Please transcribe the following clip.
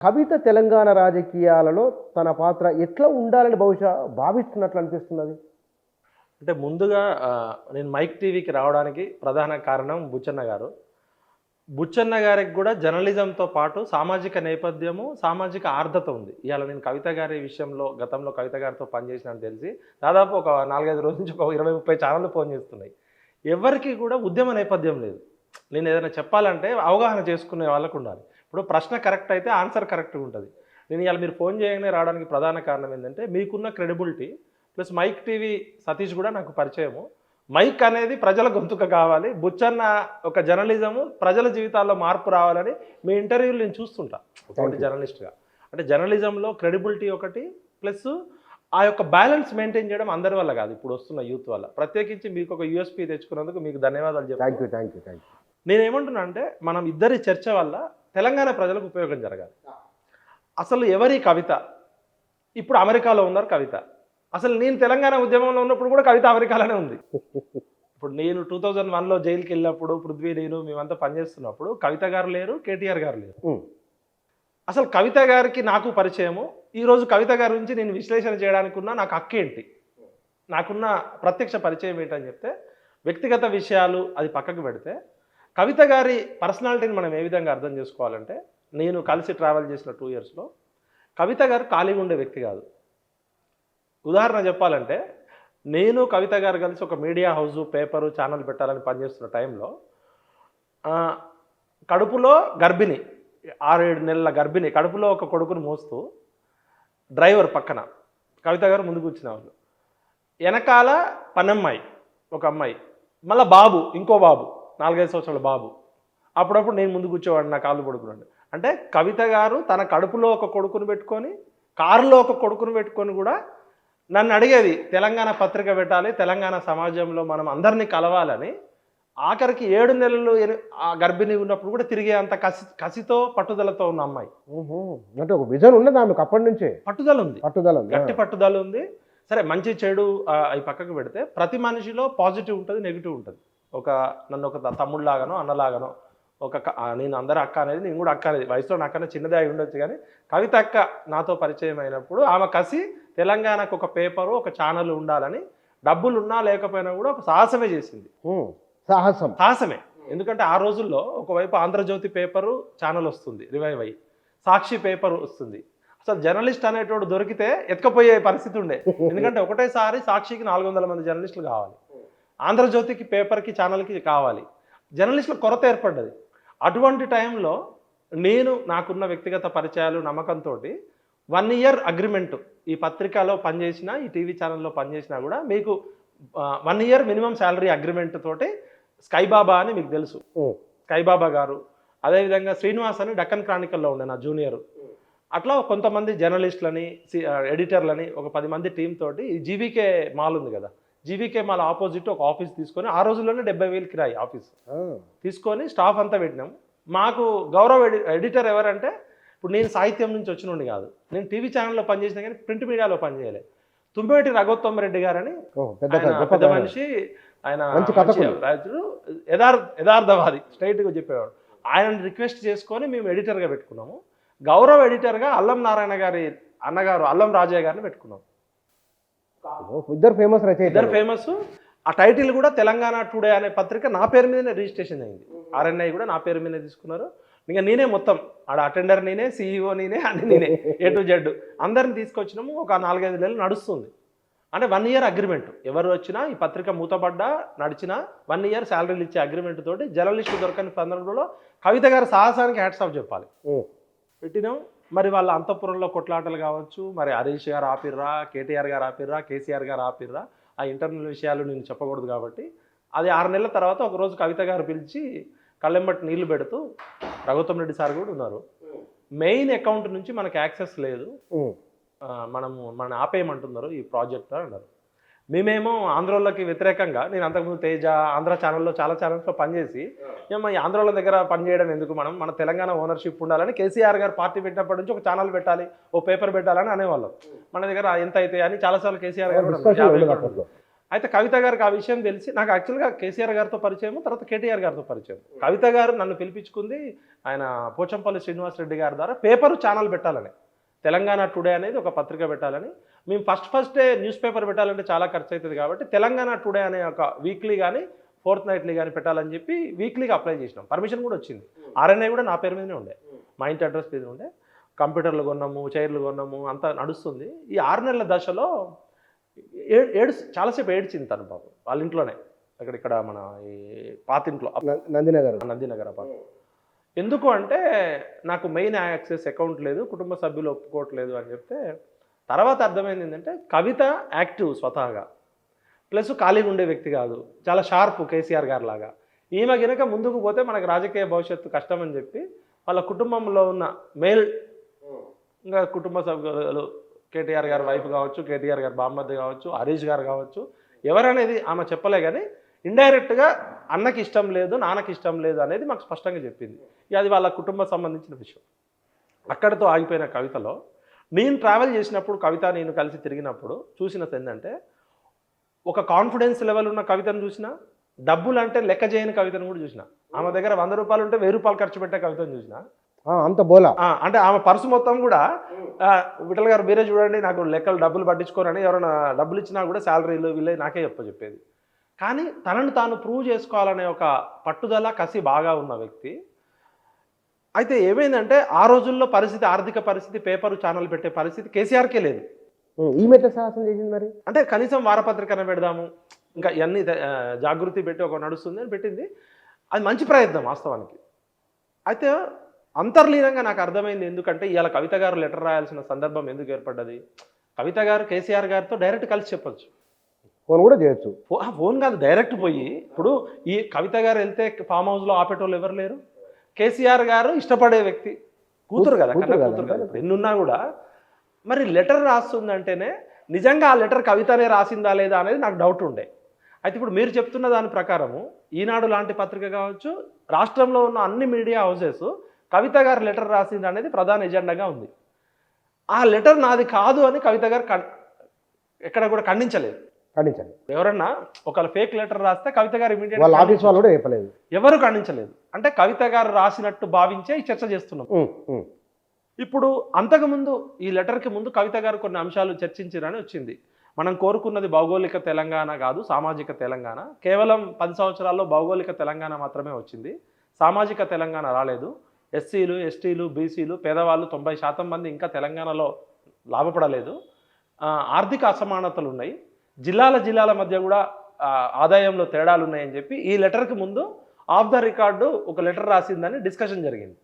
కవిత తెలంగాణ రాజకీయాలలో తన పాత్ర ఎట్లా ఉండాలని బహుశా భావిస్తున్నట్లు అనిపిస్తున్నది. అంటే ముందుగా నేను మైక్ టీవీకి రావడానికి ప్రధాన కారణం బుచ్చన్న గారు. బుచ్చన్న గారికి కూడా జర్నలిజంతో పాటు సామాజిక నేపథ్యము, సామాజిక ఆర్ద్రత ఉంది. ఇవాళ నేను కవిత గారి విషయంలో గతంలో కవిత గారితో పనిచేసినని తెలిసి దాదాపు ఒక 4-5 రోజుల నుంచి ఒక 20-30 ఛానళ్ళు ఫోన్ చేస్తున్నాయి. ఎవరికి కూడా ఉద్యమ నేపథ్యం లేదు. నేను ఏదైనా చెప్పాలంటే అవగాహన చేసుకునే వాళ్ళకు ఉండాలి. ఇప్పుడు ప్రశ్న కరెక్ట్ అయితే ఆన్సర్ కరెక్ట్గా ఉంటుంది. నేను ఇవాళ మీరు ఫోన్ చేయగానే రావడానికి ప్రధాన కారణం ఏంటంటే మీకున్న credibility plus Mic TV Satish కూడా నాకు పరిచయము. మైక్ అనేది ప్రజల గొంతుక కావాలి, బుచ్చన్న ఒక జర్నలిజము ప్రజల జీవితాల్లో మార్పు రావాలని మీ ఇంటర్వ్యూలు నేను చూస్తుంటా ఒకటి జర్నలిస్ట్గా. అంటే జర్నలిజంలో క్రెడిబిలిటీ ఒకటి ప్లస్ ఆ యొక్క బ్యాలెన్స్ మెయింటైన్ చేయడం అందరి వల్ల కాదు, ఇప్పుడు వస్తున్న యూత్ వల్ల. ప్రత్యేకించి మీకు ఒక యూఎస్పీ తెచ్చుకున్నందుకు మీకు ధన్యవాదాలు చెప్తాను. Thank you. నేనేమంటున్నా అంటే మనం ఇద్దరి చర్చ వల్ల తెలంగాణ ప్రజలకు ఉపయోగం జరగాలి. అసలు ఎవరి కవిత? ఇప్పుడు అమెరికాలో ఉన్నారు కవిత. అసలు నేను తెలంగాణ ఉద్యమంలో ఉన్నప్పుడు కూడా కవిత అమెరికాలోనే ఉంది. ఇప్పుడు నేను 2001లో జైలుకి వెళ్ళినప్పుడు పృథ్వీ నేను మేమంతా పనిచేస్తున్నప్పుడు కవిత గారు లేరు, కేటీఆర్ గారు లేరు. అసలు కవిత గారికి నాకు పరిచయము. ఈరోజు కవిత గారి గురించి నేను విశ్లేషణ చేయడానికి ఉన్న నాకు హక్కు ఏంటి, నాకున్న ప్రత్యక్ష పరిచయం ఏంటని చెప్తే వ్యక్తిగత విషయాలు అది పక్కకు పెడితే కవిత గారి పర్సనాలిటీని మనం ఏ విధంగా అర్థం చేసుకోవాలంటే, నేను కలిసి ట్రావెల్ చేసిన 2 ఇయర్స్లో కవిత గారు ఖాళీగా ఉండే వ్యక్తి కాదు. ఉదాహరణ చెప్పాలంటే నేను కవిత గారు కలిసి ఒక మీడియా హౌస్ పేపరు ఛానల్ పెట్టాలని పనిచేస్తున్న టైంలో కడుపులో గర్భిణి 6-7 నెలల గర్భిణి కడుపులో ఒక కొడుకుని మోస్తూ డ్రైవర్ పక్కన కవిత గారు ముందుకు వచ్చిన వాళ్ళు, వెనకాల పనమ్మాయి ఒక అమ్మాయి, మళ్ళీ బాబు ఇంకో బాబు 4-5 సంవత్సరాల బాబు. అప్పుడప్పుడు నేను ముందు కూర్చోవాడిని, నా కాళ్ళు పడుకున్నాడు. అంటే కవిత గారు తన కడుపులో ఒక కొడుకుని పెట్టుకొని కారులో ఒక కొడుకుని పెట్టుకొని కూడా నన్ను అడిగేది తెలంగాణ పత్రిక పెట్టాలి, తెలంగాణ సమాజంలో మనం అందరినీ కలవాలని. ఆఖరికి 7 నెలలు ఆ గర్భిణి ఉన్నప్పుడు కూడా తిరిగే అంత కసితో పట్టుదలతో ఉన్న అమ్మాయి. అంటే ఒక విజన్ ఉన్నది ఆమెకు అప్పటి నుంచే, పట్టుదల ఉంది, గట్టి పట్టుదల ఉంది. సరే మంచి చెడు అవి పక్కకు పెడితే ప్రతి మనిషిలో పాజిటివ్ ఉంటుంది, నెగిటివ్ ఉంటుంది. నన్ను ఒక తమ్ముళ్ళలాగానో అన్నలాగానో నేను అందరూ అక్క అనేది, నేను కూడా అక్క అనేది, వయసులో నాకన్నా చిన్నదే అయి ఉండొచ్చు. కానీ కవిత అక్క నాతో పరిచయం అయినప్పుడు ఆమె కసి తెలంగాణకు ఒక ఒక ఛానల్ ఉండాలని డబ్బులు ఉన్నా లేకపోయినా కూడా ఒక సాహసమే చేసింది. సాహసమే. ఎందుకంటే ఆ రోజుల్లో ఒకవైపు ఆంధ్రజ్యోతి పేపరు ఛానల్ వస్తుంది, రివైవ్ అయ్యి సాక్షి పేపర్ వస్తుంది. అసలు జర్నలిస్ట్ అనేటోడు దొరికితే ఎత్తుకపోయే పరిస్థితి ఉండే. ఎందుకంటే ఒకటేసారి సాక్షికి 400 మంది జర్నలిస్టులు కావాలి, ఆంధ్రజ్యోతికి పేపర్కి ఛానల్కి కావాలి, జర్నలిస్టుల కొరత ఏర్పడ్డది. అటువంటి టైంలో నాకున్న వ్యక్తిగత పరిచయాలు నమ్మకంతో 1 ఇయర్ అగ్రిమెంటు, ఈ పత్రికలో పనిచేసినా ఈ టీవీ ఛానల్లో పనిచేసినా కూడా మీకు 1 ఇయర్ మినిమం శాలరీ అగ్రిమెంట్ తోటి స్కైబాబా అని మీకు తెలుసు, స్కైబాబా గారు, అదేవిధంగా శ్రీనివాస్ అని డక్కన్ క్రానికల్లో ఉండే నా జూనియరు, అట్లా కొంతమంది జర్నలిస్టులని ఎడిటర్లని ఒక 10 మంది టీం తోటి ఈ జీవీకే మాల్ ఉంది కదా, జీవీకే మాల్ ఆపోజిట్ ఒక ఆఫీస్ తీసుకొని ఆ రోజుల్లోనే 70,000 కిరాయి ఆఫీస్ తీసుకొని స్టాఫ్ అంతా పెట్టినాం. మాకు గౌరవ ఎడిటర్ ఎవరంటే, ఇప్పుడు నేను సాహిత్యం నుంచి వచ్చినండి కాదు, నేను టీవీ ఛానల్లో పనిచేసినా కానీ ప్రింట్ మీడియాలో పనిచేయలే. తుమ్మేటి రఘోత్తమరెడ్డి గారని పెద్ద మనిషి, ఆయన రాజుడు, యథార్థవాది, స్ట్రైట్గా చెప్పేవాడు. ఆయనను రిక్వెస్ట్ చేసుకొని మేము ఎడిటర్గా పెట్టుకున్నాము. గౌరవ ఎడిటర్గా అల్లం నారాయణ గారి అన్నగారు అల్లం రాజయ్య గారిని పెట్టుకున్నాం. ఇద్దరు ఫేమస్. ఆ టైటిల్ కూడా తెలంగాణ టుడే అనే పత్రిక నా పేరు మీదనే రిజిస్ట్రేషన్ అయింది. ఆర్ఎన్ఐ కూడా నా పేరు మీదనే తీసుకున్నారు. ఇంకా నేనే మొత్తం ఆడ అటెండర్ నేనే, CEO నేనే, అన్ని నేనే, A to Z అందరిని తీసుకొచ్చినాము. ఒక 4-5 నెలలు నడుస్తుంది. అంటే 1 ఇయర్ అగ్రిమెంట్. ఎవరు వచ్చినా ఈ పత్రిక మూతపడ్డా నడిచినా 1 ఇయర్ శాలరీలు ఇచ్చే అగ్రిమెంట్ తోటి జర్నలిస్టు దొరకని సందర్భంలో కవిత గారి సాహసానికి హ్యాట్స్ ఆఫ్ చెప్పాలి. పెట్టినాం. మరి వాళ్ళ అంతఃపురంలో కొట్లాటలు కావచ్చు, మరి హరీష్ గారు ఆపిర్రా, కేటీఆర్ గారు ఆపిర్రా, కేసీఆర్ గారు ఆపిర్రా, ఆ ఇంటర్నల్ విషయాలు నేను చెప్పకూడదు కాబట్టి అది 6 నెలల తర్వాత ఒకరోజు కవిత గారు పిలిచి కళ్ళెంబట్టి నీళ్లు పెడుతూ, రఘుత్తం రెడ్డి సార్ కూడా ఉన్నారు, మెయిన్ అకౌంట్ నుంచి మనకు యాక్సెస్ లేదు, మన ఆపేయమంటున్నారు ఈ ప్రాజెక్ట్ అన్నారు. మేమేమో ఆంధ్రోళ్ళకి వ్యతిరేకంగా, నేను అంతకుముందు తేజ ఆంధ్ర ఛానల్లో చాలా ఛానల్స్లో పనిచేసి ఈ ఆంధ్రోళ్ళ దగ్గర పనిచేయడం ఎందుకు, మన తెలంగాణ ఓనర్షిప్ ఉండాలని కేసీఆర్ గారు పార్టీ పెట్టినప్పటి నుంచి ఒక ఛానల్ పెట్టాలి, ఓ పేపర్ పెట్టాలని అనేవాళ్ళం. మన దగ్గర ఎంత అయితే అని చాలాసార్లు కేసీఆర్ గారు అయితే కవిత గారికి ఆ విషయం తెలిసి నాకు యాక్చువల్గా కేసీఆర్ గారితో పరిచయం, తర్వాత కేటీఆర్ గారితో పరిచయం. కవిత గారు నన్ను పిలిపించుకుంది ఆయన పోచంపల్లి శ్రీనివాసరెడ్డి గారి ద్వారా పేపర్ ఛానల్ పెట్టాలని, తెలంగాణ టుడే అనేది ఒక పత్రిక పెట్టాలని. మేము ఫస్టే న్యూస్ పేపర్ పెట్టాలంటే చాలా ఖర్చు అవుతుంది కాబట్టి తెలంగాణ టుడే అనే ఒక వీక్లీ కానీ ఫోర్త్ నైట్లీ కానీ పెట్టాలని చెప్పి వీక్లీగా అప్లై చేసినాం. పర్మిషన్ కూడా వచ్చింది. ఆర్ఎన్ఐ కూడా నా పేరు మీదనే ఉండే, మా ఇంటి అడ్రస్ మీద ఉండే. కంప్యూటర్లు కొన్నాము, చైర్లు కొన్నాము, అంతా నడుస్తుంది. ఈ 6 నెలల దశలో చాలాసేపు ఏడ్చింది తను పాపం వాళ్ళ ఇంట్లోనే, ఇక్కడ మన ఈ పాతింట్లో నందినగర్ పాపం. ఎందుకు అంటే నాకు మెయిన్ యాక్సెస్ అకౌంట్ లేదు, కుటుంబ సభ్యులు ఒప్పుకోవట్లేదు అని చెప్తే తర్వాత అర్థమైంది ఏంటంటే కవిత యాక్టివ్ స్వతహాగా, ప్లస్ ఖాళీగా ఉండే వ్యక్తి కాదు, చాలా షార్ప్ కేసీఆర్ గారి లాగా. ఈమె గినక ముందుకు పోతే మనకు రాజకీయ భవిష్యత్తు కష్టం అని చెప్పి వాళ్ళ కుటుంబంలో ఉన్న మేల్ ఇంకా కుటుంబ సభ్యులు కేటీఆర్ గారి వైఫ్ కావచ్చు, కేటీఆర్ గారి బామ్మద్ది కావచ్చు, హరీష్ గారు కావచ్చు, ఎవరనేది ఆమె చెప్పలే కానీ ఇండైరెక్ట్గా అన్నకి ఇష్టం లేదు, నాన్నకి ఇష్టం లేదు అనేది మాకు స్పష్టంగా చెప్పింది. అది వాళ్ళ కుటుంబం సంబంధించిన విషయం. అక్కడితో ఆగిపోయిన కవితలో నేను ట్రావెల్ చేసినప్పుడు కవిత నేను కలిసి తిరిగినప్పుడు చూసినది ఏంటంటే ఒక కాన్ఫిడెన్స్ లెవెల్ ఉన్న కవితను చూసిన, డబ్బులు అంటే లెక్క చేయని కవితను కూడా చూసిన. ఆమె దగ్గర 100 రూపాయలు ఉంటే 1000 రూపాయలు ఖర్చు పెట్టే కవితను చూసిన. అంత బోలా అంటే ఆమె పర్సు మొత్తం కూడా విఠల్ గారు మీరే చూడండి, నాకు లెక్కలు డబ్బులు పట్టించుకోరని ఎవరైనా డబ్బులు ఇచ్చినా కూడా శాలరీలు వీళ్ళే నాకే చెప్పేది. కానీ తనను తాను ప్రూవ్ చేసుకోవాలనే ఒక పట్టుదల కసి బాగా ఉన్న వ్యక్తి. అయితే ఏమైందంటే ఆ రోజుల్లో పరిస్థితి, ఆర్థిక పరిస్థితి, పేపర్ ఛానల్ పెట్టే పరిస్థితి కేసీఆర్కే లేదు. ఈమె ఎట్లా సాహసం చేసింది మరి? అంటే కనీసం వారపత్రికన పెడదాము, ఇంకా ఇవన్నీ జాగృతి పెట్టి ఒక నడుస్తుంది అని పెట్టింది. అది మంచి ప్రయత్నం వాస్తవానికి. అయితే అంతర్లీనంగా నాకు అర్థమైంది ఎందుకంటే ఇవాళ కవిత గారు లెటర్ రాయాల్సిన సందర్భం ఎందుకు ఏర్పడ్డది. కవిత గారు కేసీఆర్ గారితో డైరెక్ట్ కలిసి చెప్పొచ్చు, ఫోన్ కూడా చేయొచ్చు. ఫోన్ కాదు, డైరెక్ట్ పోయి. ఇప్పుడు ఈ కవిత గారు వెళ్తే ఫామ్ హౌస్లో ఆపేటోళ్ళు ఎవరు లేరు. కేసీఆర్ గారు ఇష్టపడే వ్యక్తి, కూతురు కదా, కూతురు కదా, ఎన్నున్నా కూడా. మరి లెటర్ రాస్తుందంటేనే నిజంగా ఆ లెటర్ కవితనే రాసిందా లేదా అనేది నాకు డౌట్ ఉండే. అయితే ఇప్పుడు మీరు చెప్తున్న దాని ప్రకారము ఈనాడు లాంటి పత్రిక కావచ్చు, రాష్ట్రంలో ఉన్న అన్ని మీడియా హౌసెస్ కవిత గారు లెటర్ రాసింది అనేది ప్రధాన ఎజెండాగా ఉంది. ఆ లెటర్ నాది కాదు అని కవిత గారు ఎక్కడ కూడా ఖండించలేదు. ఎవరన్నా ఒకవేళ ఫేక్ లెటర్ రాస్తే కవిత గారు ఇమీడియట్ ఎవరు ఖండించలేదు. అంటే కవిత గారు రాసినట్టు భావించే ఈ చర్చ చేస్తున్నాం. ఇప్పుడు అంతకుముందు ఈ లెటర్కి ముందు కవిత గారు కొన్ని అంశాలు చర్చించారని వచ్చింది. మనం కోరుకున్నది భౌగోళిక తెలంగాణ కాదు, సామాజిక తెలంగాణ. కేవలం 10 సంవత్సరాల్లో భౌగోళిక తెలంగాణ మాత్రమే వచ్చింది, సామాజిక తెలంగాణ రాలేదు. ఎస్సీలు, ఎస్టీలు, బీసీలు, పేదవాళ్ళు 90% మంది ఇంకా తెలంగాణలో లాభపడలేదు. ఆర్థిక అసమానతలు ఉన్నాయి, జిల్లాల మధ్య కూడా ఆదాయంలో తేడాలు ఉన్నాయని చెప్పి ఈ లెటర్కి ముందు ఆఫ్ ద రికార్డు ఒక లెటర్ రాసిందని డిస్కషన్ జరిగింది.